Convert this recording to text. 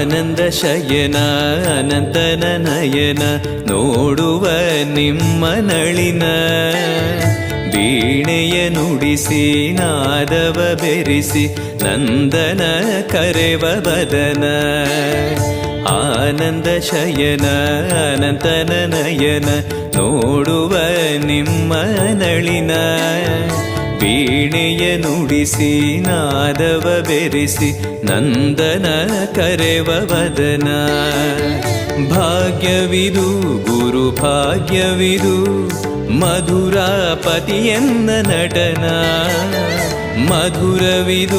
ಆನಂದ ಶಯನ ಅನಂತನ ನಯನ ನೋಡುವ ನಿಮ್ಮ ನಳಿನ ವೀಣೆಯ ನುಡಿಸಿ ನಾದವ ಬೆರೆಸಿ ನಂದನ ಕರೆವ ಬದನ ಆನಂದ ಶಯನ ಅನಂತನ ನಯನ ನೋಡುವ ನಿಮ್ಮ ನಳಿನ ವೀಣೆಯ ನುಡಿಸಿ ನಾದವ ಬೆರೆಸಿ ನಂದನ ಕರೆವ ವದನ ಭಾಗ್ಯವಿದು ಗುರು ಭಾಗ್ಯವಿದು ಮಧುರಾಪತಿಯನ್ನ ನಟನ ಮಧುರವಿದು